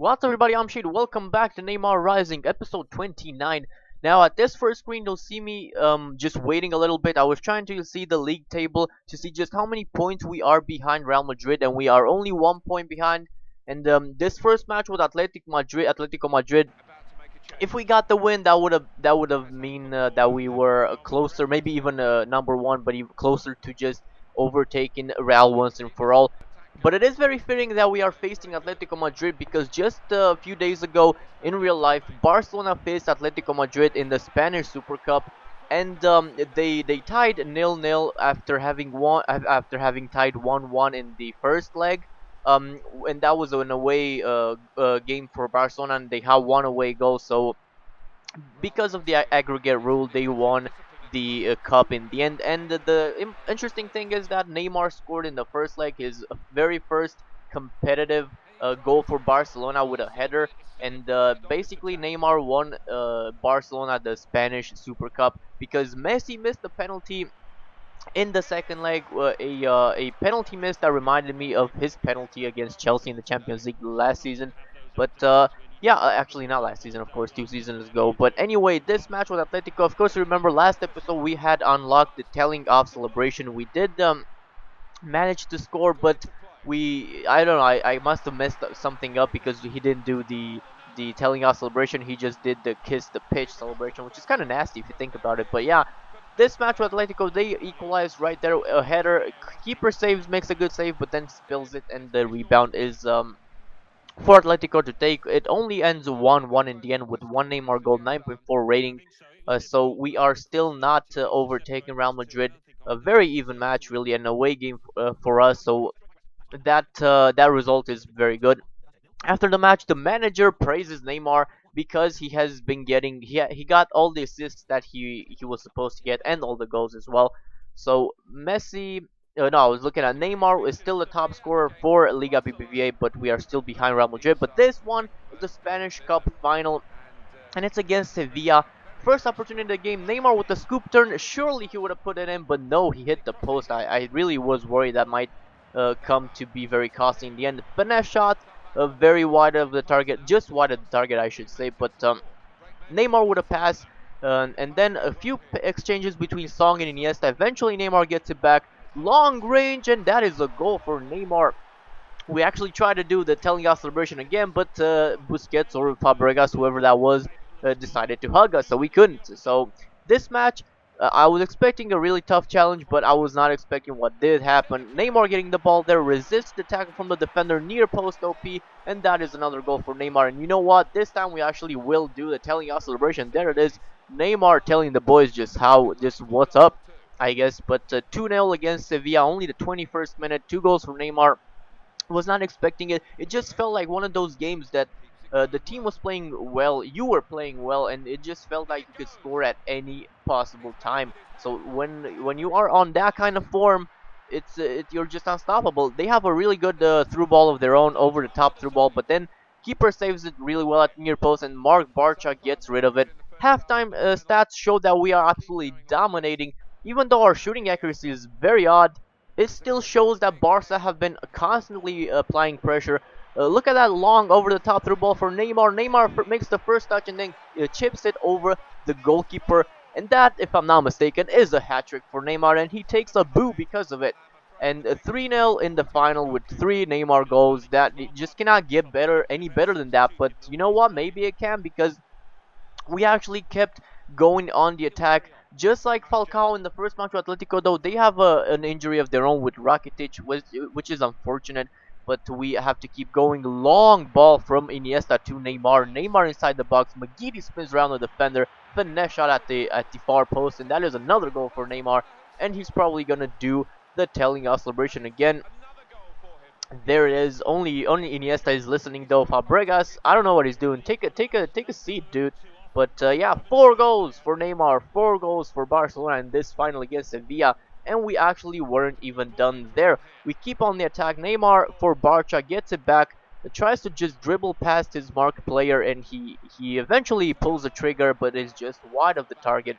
What's up, everybody? I'm Shade. Welcome back to Neymar Rising, episode 29. Now, at this first screen, you'll see me just waiting a little bit. I was trying to see the league table to see just how many points we are behind Real Madrid, and we are only 1 point behind. And this first match with Atletico Madrid, if we got the win, that would have mean that we were closer, maybe even number one, but even closer to just overtaking Real once and for all. But it is very fitting that we are facing Atletico Madrid because just a few days ago, in real life, Barcelona faced Atletico Madrid in the Spanish Super Cup, and they tied 0-0 after having tied 1-1 in the first leg. And that was an away game for Barcelona, and they had one away goal. So because of the aggregate rule, they won the cup in the end. And the interesting thing is that Neymar scored in the first leg his very first competitive goal for Barcelona with a header. And basically, Neymar won Barcelona the Spanish Super Cup because Messi missed the penalty in the second leg, a penalty miss that reminded me of his penalty against Chelsea in the Champions League last season. But yeah, actually not last season, of course, 2 seasons ago. But anyway, this match with Atletico, of course, remember last episode we had unlocked the telling off celebration. We did manage to score, but I don't know, I must have messed something up because he didn't do the telling off celebration. He just did the kiss the pitch celebration, which is kind of nasty if you think about it. But yeah, this match with Atletico, they equalized right there. A header, keeper saves, makes a good save, but then spills it, and the rebound is for Atletico to take. It only ends 1-1 in the end with one Neymar goal, 9.4 rating. So we are still not overtaking Real Madrid. A very even match, really, an away game for us. So that result is very good. After the match, the manager praises Neymar because he has been getting he got all the assists that he was supposed to get and all the goals as well. So Messi, no, I was looking at Neymar is still the top scorer for Liga BBVA, but we are still behind Real Madrid. But this one is the Spanish Cup final, and it's against Sevilla. First opportunity in the game, Neymar with the scoop turn. Surely he would have put it in, but no, he hit the post. I really was worried that might come to be very costly in the end. Finesse shot, very wide of the target, just wide of the target, I should say. But Neymar would have passed, and then a few exchanges between Song and Iniesta. Eventually, Neymar gets it back, long range, and that is a goal for Neymar. We actually tried to do the telling us celebration again, but Busquets or Fabregas, whoever that was, decided to hug us, so we couldn't. So this match, I was expecting a really tough challenge, but I was not expecting what did happen. Neymar getting the ball there, resists the tackle from the defender near post OP, and that is another goal for Neymar. And you know what? This time we actually will do the telling us celebration. There it is. Neymar telling the boys just what's up, I guess. But 2-0 against Sevilla, only the 21st minute, 2 goals for Neymar. Was not expecting it. It just felt like one of those games that the team was playing well, you were playing well, and it just felt like you could score at any possible time. So when you are on that kind of form, you're just unstoppable. They have a really good through ball of their own, over the top through ball, but then keeper saves it really well at near post, and Mark Barca gets rid of it. Halftime stats show that we are absolutely dominating, even though our shooting accuracy is very odd. It still shows that Barca have been constantly applying pressure. Look at that long over-the-top through ball for Neymar. Neymar makes the first touch and then chips it over the goalkeeper. And that, if I'm not mistaken, is a hat-trick for Neymar, and he takes a boo because of it. And 3-0 in the final with 3 Neymar goals. That it just cannot get any better than that. But you know what? Maybe it can, because we actually kept going on the attack. Just like Falcao in the first match with Atletico, though, they have an injury of their own with Rakitic, which is unfortunate. But we have to keep going. Long ball from Iniesta to Neymar. Neymar inside the box. McGeady spins around the defender. Finesse shot at the far post, and that is another goal for Neymar. And he's probably gonna do the telling us celebration again. There it is. Only Iniesta is listening though. Fabregas, I don't know what he's doing. Take a seat, dude. But yeah, 4 goals for Neymar, 4 goals for Barcelona in this final against Sevilla, and we actually weren't even done there. We keep on the attack. Neymar for Barca gets it back, tries to just dribble past his mark player, and he eventually pulls the trigger, but is just wide of the target.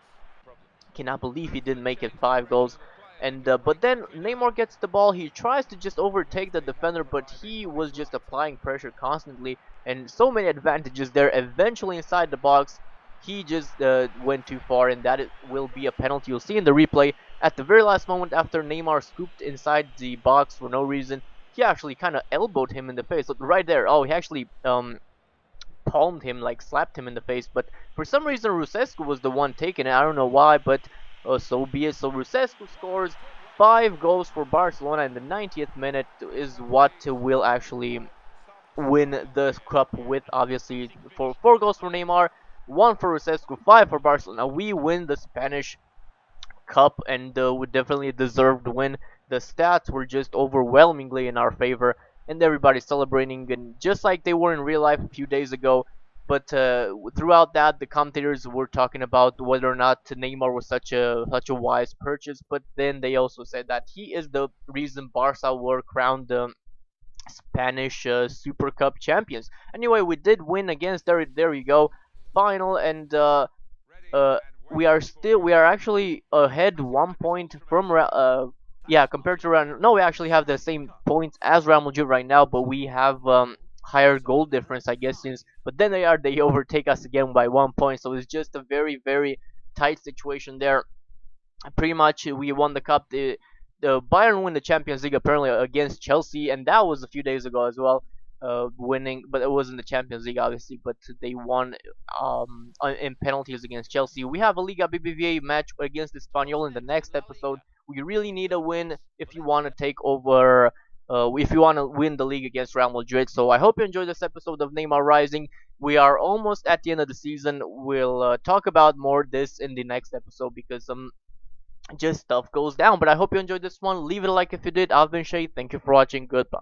Cannot believe he didn't make it 5 goals. And but then Neymar gets the ball. He tries to just overtake the defender, but he was just applying pressure constantly, and so many advantages there. Eventually inside the box, he just went too far, and that will be a penalty. You'll see in the replay at the very last moment after Neymar scooped inside the box for no reason. He actually kind of elbowed him in the face. Look, right there. Oh, he actually palmed him, like slapped him in the face. But for some reason, Rusescu was the one taking it. I don't know why, but so be it. So Rusescu scores 5 goals for Barcelona in the 90th minute is what will actually win the cup with, obviously, for 4 goals for Neymar, 1 for Rusescu, 5 for Barcelona. We win the Spanish Cup, and we definitely deserved to win. The stats were just overwhelmingly in our favor, and everybody's celebrating, and just like they were in real life a few days ago. But throughout that, the commentators were talking about whether or not Neymar was such a wise purchase. But then they also said that he is the reason Barca were crowned Spanish Super Cup champions. Anyway, we did win against there you go, final, and uh, we are actually ahead 1 point from yeah, compared to Real. No, we actually have the same points as Real Madrid right now, but we have higher goal difference, I guess. Since but then they overtake us again by 1 point, so it's just a very tight situation there. Pretty much we won the cup. The Bayern won the Champions League apparently against Chelsea, and that was a few days ago as well. Winning, but it wasn't the Champions League obviously. But they won in penalties against Chelsea. We have a Liga BBVA match against Espanyol in the next episode. We really need a win if you want to take over. If you want to win the league against Real Madrid. So I hope you enjoyed this episode of Neymar Rising. We are almost at the end of the season. We'll talk about more this in the next episode because just stuff goes down. But I hope you enjoyed this one. Leave it a like if you did. I've been Shay. Thank you for watching. Goodbye.